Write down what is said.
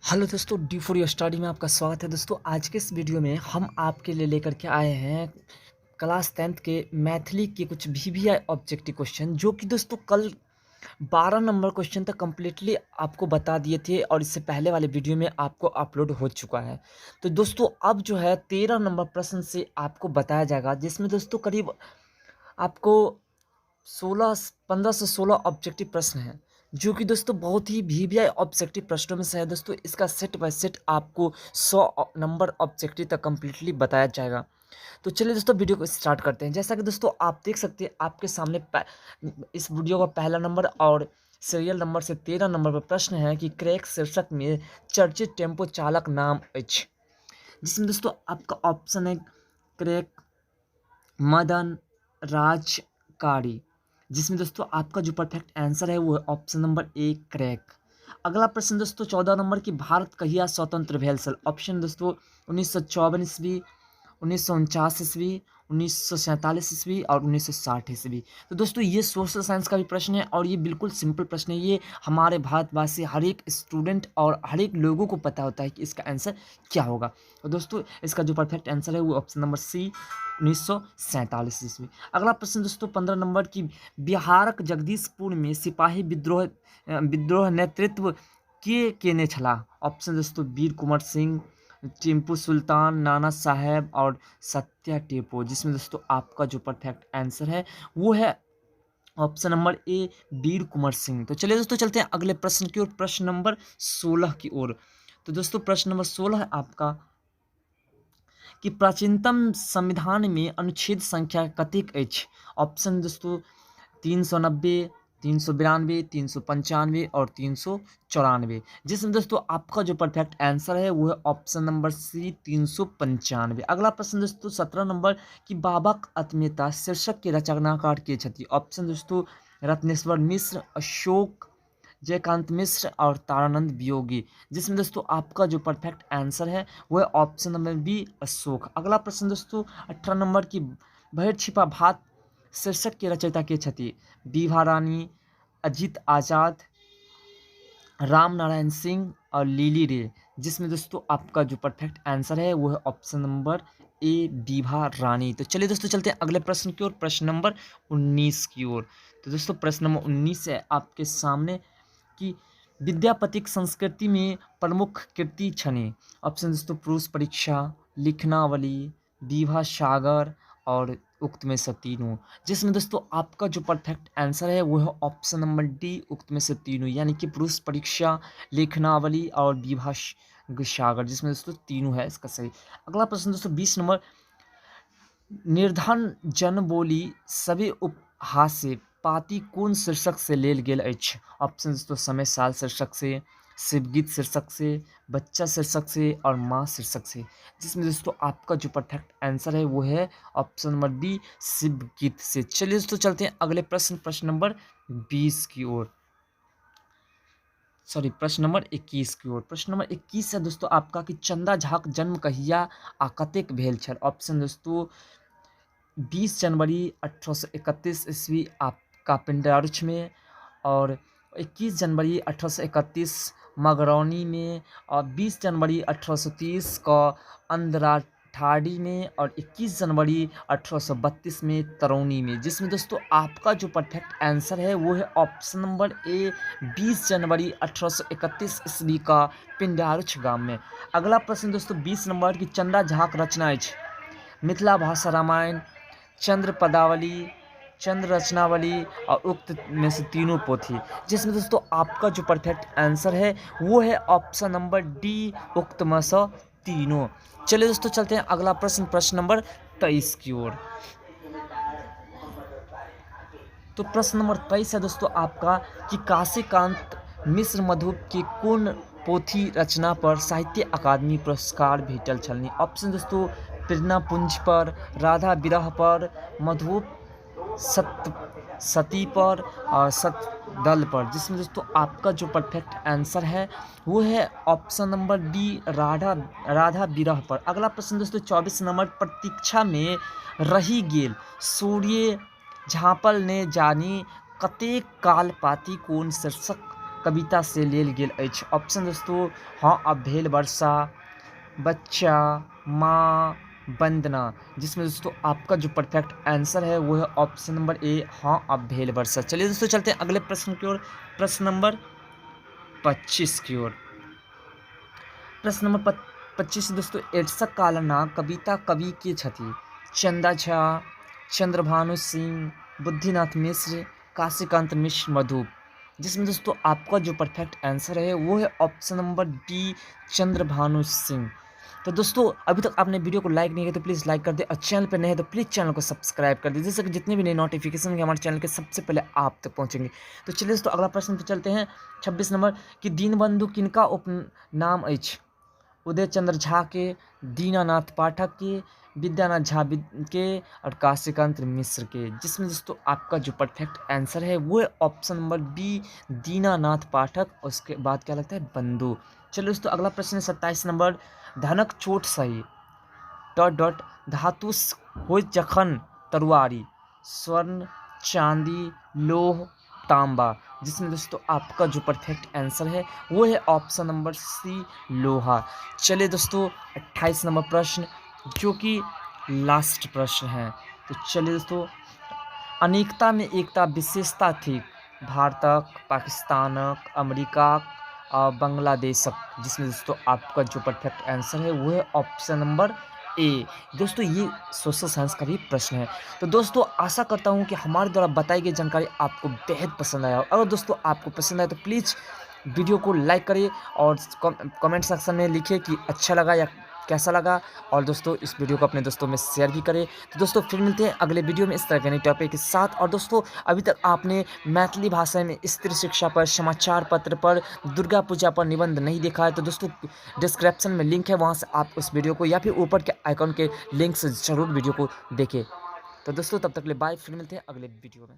Hello दोस्तों, D for your study में आपका स्वागत है। दोस्तों, आज के इस वीडियो में हम आपके लिए लेकर के आए हैं क्लास 10th के मैथिली के कुछ वीवीआई ऑब्जेक्टिव क्वेश्चन, जो कि दोस्तों कल 12 नंबर क्वेश्चन तक कम्प्लीटली आपको बता दिए थे और इससे पहले वाले वीडियो में आपको अपलोड हो चुका है। तो दोस्तों अब जो है 13 नंबर प्रश्न से आपको बताया जाएगा, जिसमें दोस्तों करीब आपको 15 से 16 ऑब्जेक्टिव प्रश्न हैं, जो कि दोस्तों बहुत ही वीवीआई ऑब्जेक्टिव प्रश्नों में से है। दोस्तों इसका सेट बाय सेट आपको 100 नंबर ऑब्जेक्टिव तक कम्प्लीटली बताया जाएगा। तो चलिए दोस्तों वीडियो को स्टार्ट करते हैं। जैसा कि दोस्तों आप देख सकते हैं आपके सामने इस वीडियो का पहला नंबर और सीरियल नंबर से 13 नंबर पर प्रश्न है कि क्रैक शीर्षक में चर्चित टेम्पो चालक नाम अछि, जिसमें दोस्तों आपका ऑप्शन है क्रैक, मदन, राजकारी, जिसमें दोस्तों आपका जो परफेक्ट आंसर है वो है ऑप्शन नंबर ए क्रैक। अगला प्रश्न दोस्तों 14 नंबर की भारत कहिया स्वतंत्र भेल छल। ऑप्शन दोस्तों 1954 ईस्वी, 1949 ईस्वी, 1947 ईस्वी और 1960 ईस्वी। तो दोस्तों ये सोशल साइंस का भी प्रश्न है और ये बिल्कुल सिंपल प्रश्न है। ये हमारे भारतवासी हर एक स्टूडेंट और हर एक लोगों को पता होता है कि इसका आंसर क्या होगा। तो दोस्तों इसका जो परफेक्ट आंसर है वो ऑप्शन नंबर सी 1947 ईस्वी। अगला प्रश्न दोस्तों 15 नंबर की बिहारक जगदीशपुर में सिपाही विद्रोह नेतृत्व के केने छला। ऑप्शन दोस्तों वीर कुंवर सिंह, टीपू सुल्तान, नाना साहेब और सत्या टेपो, जिसमें दोस्तों आपका जो परफेक्ट आंसर है वो है ऑप्शन नंबर ए वीर कुंवर सिंह। तो चलिए दोस्तों चलते हैं अगले प्रश्न की ओर, प्रश्न नंबर 16 की ओर। तो दोस्तों प्रश्न नंबर 16 है आपका कि प्राचीनतम संविधान में अनुच्छेद संख्या कतेक अछि। ऑप्शन दोस्तों 390, 392, 395 और 394, जिसमें दोस्तों आपका जो परफेक्ट आंसर है वो है ऑप्शन नंबर सी 395। अगला प्रश्न दोस्तों 17 नंबर कि बाबक अत्मेता शीर्षक के रचनाकार के छथि। ऑप्शन दोस्तों रत्नेश्वर मिश्र, अशोक, जयकांत मिश्र और तारानंद वियोगी, जिसमें दोस्तों आपका जो परफेक्ट आंसर है वो है ऑप्शन नंबर बी अशोक। अगला प्रश्न दोस्तों 18 नंबर की भैर छिपा भात शीर्षक के रचयिता के छथि। विभा रानी, अजीत आजाद, राम नारायण सिंह और लिली रे, जिसमें दोस्तों आपका जो परफेक्ट आंसर है वो है ऑप्शन नंबर ए विभा रानी। तो चलिए दोस्तों चलते हैं अगले प्रश्न की ओर, प्रश्न नंबर 19 की ओर। तो दोस्तों प्रश्न नंबर 19 है आपके सामने कि विद्यापतिक संस्कृति में प्रमुख कृति छनि। ऑप्शन दोस्तों पुरुष परीक्षा, लिखनावली, विभा सागर और उक्त में से तीनों, जिसमें दोस्तों आपका जो परफेक्ट आंसर है वो है ऑप्शन नंबर डी उक्त में से तीनों, यानी कि पुरुष परीक्षा, लेखनावली और विभा सागर, जिसमें दोस्तों तीनों है इसका सही। अगला प्रश्न दोस्तों 20 नंबर निर्धन जन बोली सभी उपहास्य पाती कौन शीर्षक से लेल गेल अछि। ऑप्शन दोस्तों समय साल शीर्षक से, शिवगीत शीर्षक से, बच्चा शीर्षक से और माँ शीर्षक से, जिसमें दोस्तों आपका जो परफेक्ट आंसर है वो है ऑप्शन नंबर बी शिवगीत से। चलिए दोस्तों चलते हैं अगले प्रश्न, प्रश्न नंबर 20 की ओर, सॉरी प्रश्न नंबर 21 की ओर। प्रश्न नंबर 21 है दोस्तों आपका कि चंदा झाक जन्म कहिया आ कतेक भेल छल। ऑप्शन दोस्तों 20 जनवरी 1831 ईस्वी आपका पिंडारुच में, और 21 जनवरी 1831 मगरौनी में, और 20 जनवरी 1830 का अंधराठाड़ी में, और 21 जनवरी 1832 में तरौनी में, जिसमें दोस्तों आपका जो परफेक्ट आंसर है वो है ऑप्शन नंबर ए 20 जनवरी 1831 ईस्वी का पिंडारुच गांव में। अगला प्रश्न दोस्तों 20 नंबर की चंदा झाक रचना अछि। मिथिला भाषा रामायण, चंद्र पदावली, चंद्र रचनावली और उक्त में से तीनों पोथी, जिसमें दोस्तों आपका जो परफेक्ट आंसर है वो है ऑप्शन नंबर डी उक्त में से तीनों। चलिए दोस्तों चलते हैं अगला प्रश्न, प्रश्न नंबर 23 की ओर। तो प्रश्न नंबर 23 है दोस्तों आपका कि काशीकांत मिश्र मधु की कौन पोथी रचना पर साहित्य अकादमी पुरस्कार भेटल छलनी। ऑप्शन दोस्तों प्रेरणा पुंज पर, राधा विरह पर, मधु सती पर और सतदल पर, जिसमें दोस्तों आपका जो परफेक्ट आंसर है वो है ऑप्शन नंबर डी राधा विरह पर। अगला प्रश्न दोस्तों 24 नंबर प्रतीक्षा में रही गेल सूर्य झाँपल ने जानी कतेक काल पाती कौन शीर्षक कविता से लेल गेल अछि? ऑप्शन दोस्तों हाँ अब भेल वर्षा, बच्चा, माँ, वंदना, जिसमें दोस्तों आपका जो परफेक्ट आंसर है वो है ऑप्शन नंबर ए, हाँ अब भेल वर्षा। चलिए दोस्तों चलते हैं अगले प्रश्न की ओर, प्रश्न नंबर 25 की ओर। प्रश्न नंबर 25 दोस्तों, एड्सक कालना कविता कवि के छथि? चंदा झा, चंद्रभानु सिंह, बुद्धिनाथ मिश्र, काशीकांत मिश्र मधु, जिसमें दोस्तों आपका जो परफेक्ट आंसर है वो है option number D, Chandrabhanu Singh. तो दोस्तों अभी तक आपने वीडियो को लाइक नहीं किया तो प्लीज़ लाइक कर दे, और चैनल पर नए हैं तो प्लीज़ चैनल को सब्सक्राइब कर दे, जिससे कि जितने भी नए नोटिफिकेशन हमारे चैनल के सबसे पहले आप तक पहुंचेंगे। तो चलिए दोस्तों अगला प्रश्न पे चलते हैं, 26 नंबर, कि दीनबंधु किनका उपनाम अछि? उदय चंद्र झा के, दीनानाथ पाठक के, विद्यानाथ झा के, और काशीकांत मिश्र के, जिसमें दोस्तों आपका जो परफेक्ट आंसर है वो है ऑप्शन नंबर बी, दीनानाथ पाठक, और उसके बाद क्या लगता है बंधु। चलिए दोस्तों अगला प्रश्न है 27 नंबर, धनक चोट सही डॉट डॉट धातुस हो जखन तरुआरी, स्वर्ण, चांदी, लोह, तांबा, जिसमें दोस्तों आपका जो परफेक्ट आंसर है वो है ऑप्शन नंबर सी, लोहा। चलिए दोस्तों 28 नंबर प्रश्न, जो कि लास्ट प्रश्न है। तो चलिए दोस्तों, अनेकता में एकता विशेषता थी भारतक, पाकिस्तानक, अमेरिकाक और बांग्लादेशक, जिसमें दोस्तों आपका जो परफेक्ट आंसर है वो है ऑप्शन नंबर ए। दोस्तों ये सोशल साइंस का भी प्रश्न है। तो दोस्तों आशा करता हूँ कि हमारे द्वारा बताई गई जानकारी आपको बेहद पसंद आया, अगर दोस्तों आपको पसंद आए तो प्लीज़ वीडियो को लाइक करिए और कमेंट सेक्शन में लिखिए कि अच्छा लगा या कैसा लगा, और दोस्तों इस वीडियो को अपने दोस्तों में शेयर भी करें। तो दोस्तों फिर मिलते हैं अगले वीडियो में इस तरह के नए टॉपिक के साथ। और दोस्तों अभी तक आपने मैथिली भाषा में स्त्री शिक्षा पर, समाचार पत्र पर, दुर्गा पूजा पर निबंध नहीं देखा है तो दोस्तों डिस्क्रिप्शन में लिंक है, वहाँ से आप उस वीडियो को या फिर ऊपर के आइकॉन के लिंक से ज़रूर वीडियो को देखें। तो दोस्तों तब तक के लिए बाय, फिर मिलते हैं अगले वीडियो में।